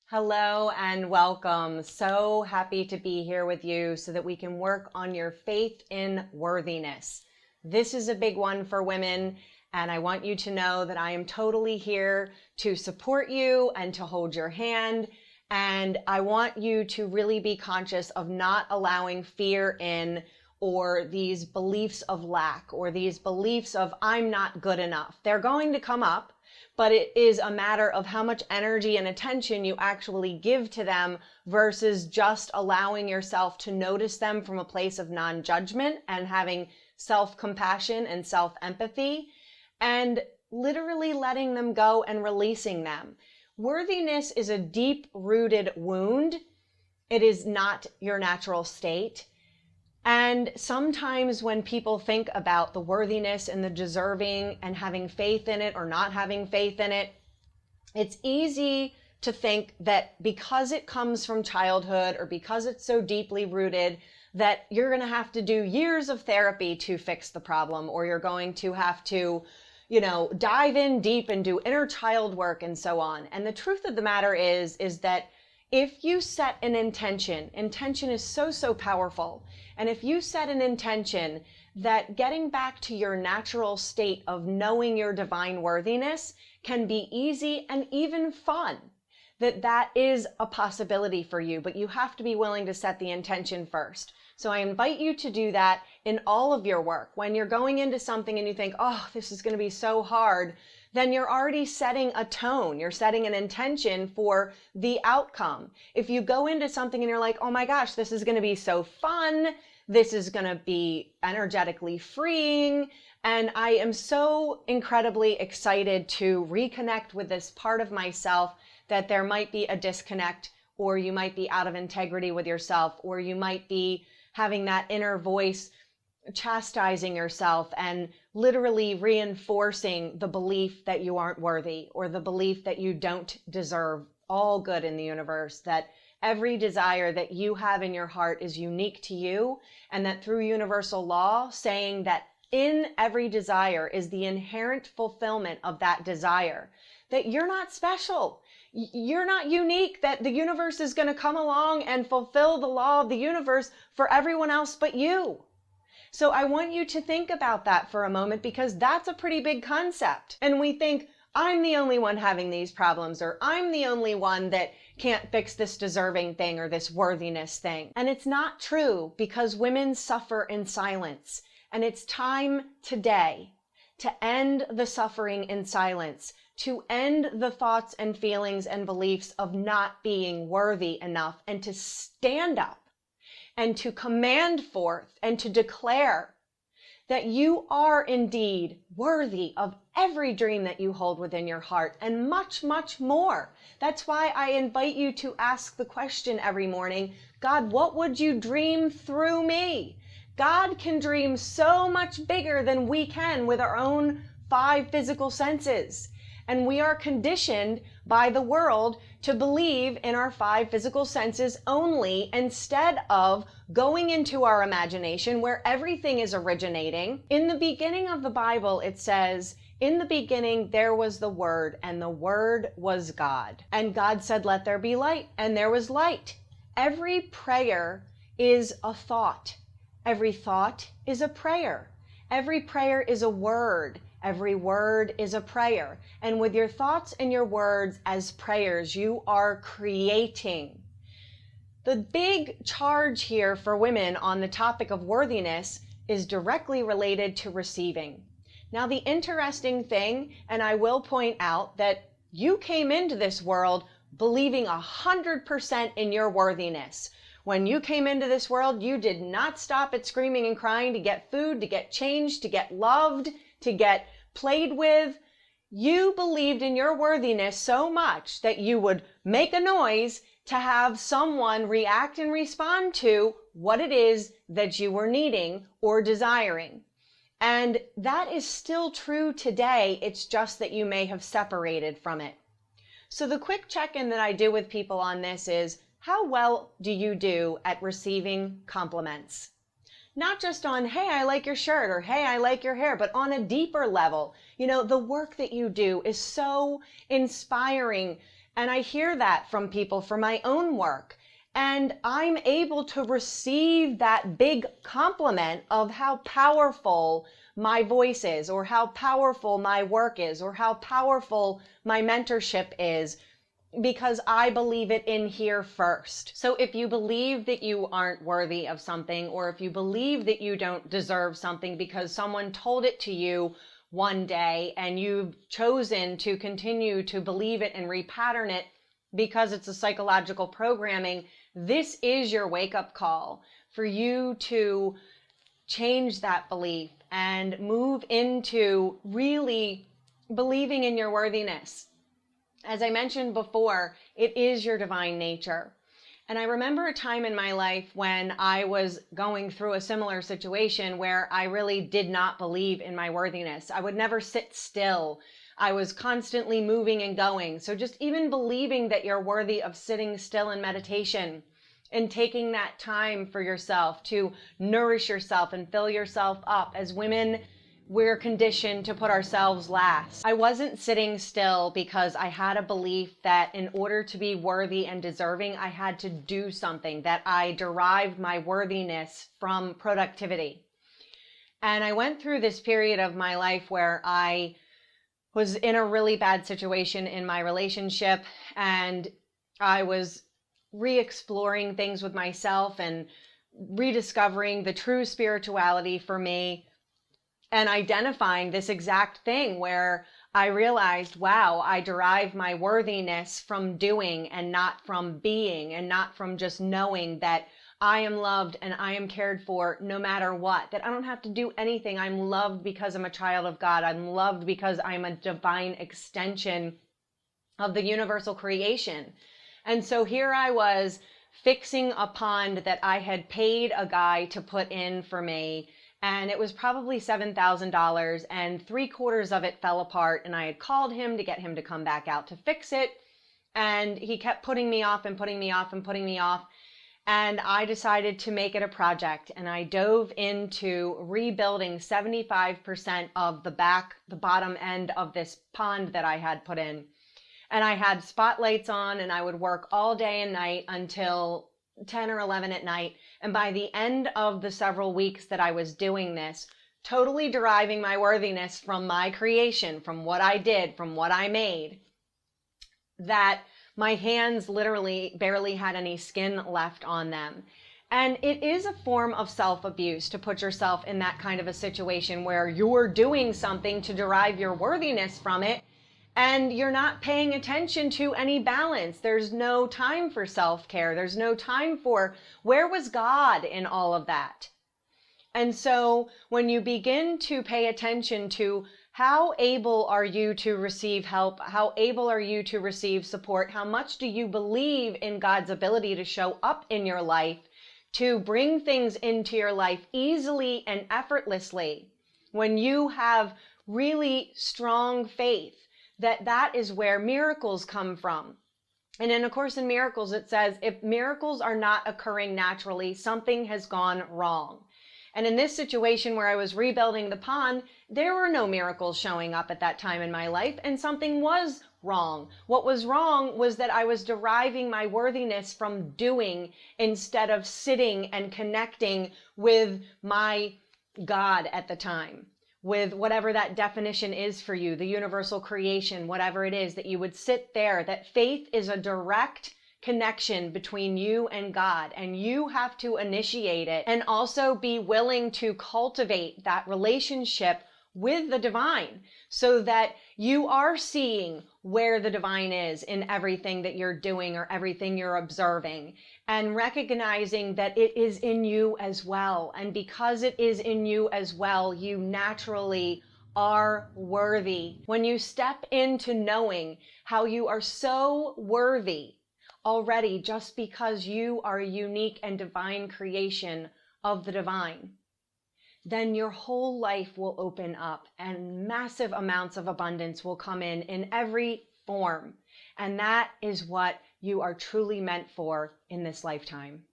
Hello and welcome. So happy to be here with you so that we can work on your faith in worthiness. This is a big one for women, and I want you to know that I am totally here to support you and to hold your hand. And I want you to really be conscious of not allowing fear in, or these beliefs of lack, or these beliefs of I'm not good enough. They're going to come up, but it is a matter of how much energy and attention you actually give to them versus just allowing yourself to notice them from a place of non-judgment and having self-compassion and self-empathy and literally letting them go and releasing them. Worthiness is a deep-rooted wound. It is not your natural state. And sometimes when people think about the worthiness and the deserving and having faith in it or not having faith in it, it's easy to think that because it comes from childhood or because it's so deeply rooted that you're going to have to do years of therapy to fix the problem, or you're going to have to, dive in deep and do inner child work and so on. And the truth of the matter is that if you set an intention is so powerful. And if you set an intention that getting back to your natural state of knowing your divine worthiness can be easy and even fun, that is a possibility for you, but you have to be willing to set the intention first. So I invite you to do that in all of your work. When you're going into something and you think, oh, this is going to be so hard, then you're already setting a tone. You're setting an intention for the outcome. If you go into something and you're like, oh my gosh, this is going to be so fun. This is going to be energetically freeing. And I am so incredibly excited to reconnect with this part of myself that there might be a disconnect, or you might be out of integrity with yourself, or you might be having that inner voice chastising yourself and literally reinforcing the belief that you aren't worthy, or the belief that you don't deserve all good in the universe, that every desire that you have in your heart is unique to you, and that through universal law, saying that in every desire is the inherent fulfillment of that desire, that you're not special. You're not unique, that the universe is going to come along and fulfill the law of the universe for everyone else but you. So I want you to think about that for a moment, because that's a pretty big concept. And we think, I'm the only one having these problems, or I'm the only one that can't fix this deserving thing or this worthiness thing. And it's not true, because women suffer in silence. And it's time today to end the suffering in silence, to end the thoughts and feelings and beliefs of not being worthy enough, and to stand up and to command forth and to declare that you are indeed worthy of every dream that you hold within your heart, and much, much more. That's why I invite you to ask the question every morning, God, what would you dream through me? God can dream so much bigger than we can with our own 5 physical senses. And we are conditioned by the world to believe in our 5 physical senses only, instead of going into our imagination where everything is originating. In the beginning of the Bible, it says, in the beginning there was the Word, and the Word was God. And God said, let there be light, and there was light. Every prayer is a thought. Every thought is a prayer. Every prayer is a word. Every word is a prayer. And with your thoughts and your words as prayers, you are creating. The big charge here for women on the topic of worthiness is directly related to receiving. Now, the interesting thing, and I will point out that you came into this world believing 100% in your worthiness. When you came into this world, you did not stop at screaming and crying to get food, to get changed, to get loved, to get played with. You believed in your worthiness so much that you would make a noise to have someone react and respond to what it is that you were needing or desiring. And that is still true today. It's just that you may have separated from it. So the quick check-in that I do with people on this is, how well do you do at receiving compliments? Not just on, hey, I like your shirt, or hey, I like your hair, but on a deeper level. The work that you do is so inspiring And I hear that from people for my own work. And I'm able to receive that big compliment of how powerful my voice is, or how powerful my work is, or how powerful my mentorship is, because I believe it in here first. So if you believe that you aren't worthy of something, or if you believe that you don't deserve something because someone told it to you one day and you've chosen to continue to believe it and repattern it because it's a psychological programming, this is your wake-up call for you to change that belief and move into really believing in your worthiness. As I mentioned before, it is your divine nature. And I remember a time in my life when I was going through a similar situation where I really did not believe in my worthiness. I would never sit still. I was constantly moving and going. So just even believing that you're worthy of sitting still in meditation and taking that time for yourself to nourish yourself and fill yourself up. As women, we're conditioned to put ourselves last. I wasn't sitting still because I had a belief that in order to be worthy and deserving, I had to do something, that I derived my worthiness from productivity. And I went through this period of my life where I was in a really bad situation in my relationship, and I was re-exploring things with myself and rediscovering the true spirituality for me, and identifying this exact thing where I realized, wow, I derive my worthiness from doing and not from being, and not from just knowing that I am loved and I am cared for no matter what, that I don't have to do anything. I'm loved because I'm a child of God. I'm loved because I'm a divine extension of the universal creation. And so here I was fixing a pond that I had paid a guy to put in for me. And it was probably $7,000, and 3/4 of it fell apart. And I had called him to get him to come back out to fix it. And he kept putting me off and putting me off and putting me off. And I decided to make it a project. And I dove into rebuilding 75% of the bottom end of this pond that I had put in. And I had spotlights on, and I would work all day and night until 10 or 11 at night. And by the end of the several weeks that I was doing this, totally deriving my worthiness from my creation, from what I did, from what I made, that my hands literally barely had any skin left on them. And it is a form of self-abuse to put yourself in that kind of a situation where you're doing something to derive your worthiness from it, and you're not paying attention to any balance. There's no time for self-care. There's no time for, where was God in all of that? And so when you begin to pay attention to how able are you to receive help, how able are you to receive support, how much do you believe in God's ability to show up in your life, to bring things into your life easily and effortlessly, when you have really strong faith, that is where miracles come from. And in A Course in Miracles, it says, if miracles are not occurring naturally, something has gone wrong. And in this situation where I was rebuilding the pond, there were no miracles showing up at that time in my life, and something was wrong. What was wrong was that I was deriving my worthiness from doing instead of sitting and connecting with my God at the time, with whatever that definition is for you, the universal creation, whatever it is, that you would sit there, that faith is a direct connection between you and God, and you have to initiate it and also be willing to cultivate that relationship with the divine so that you are seeing where the divine is in everything that you're doing or everything you're observing, and recognizing that it is in you as well. And because it is in you as well, you naturally are worthy. When you step into knowing how you are so worthy already, just because you are a unique and divine creation of the divine, then your whole life will open up and massive amounts of abundance will come in every form. And that is what you are truly meant for in this lifetime.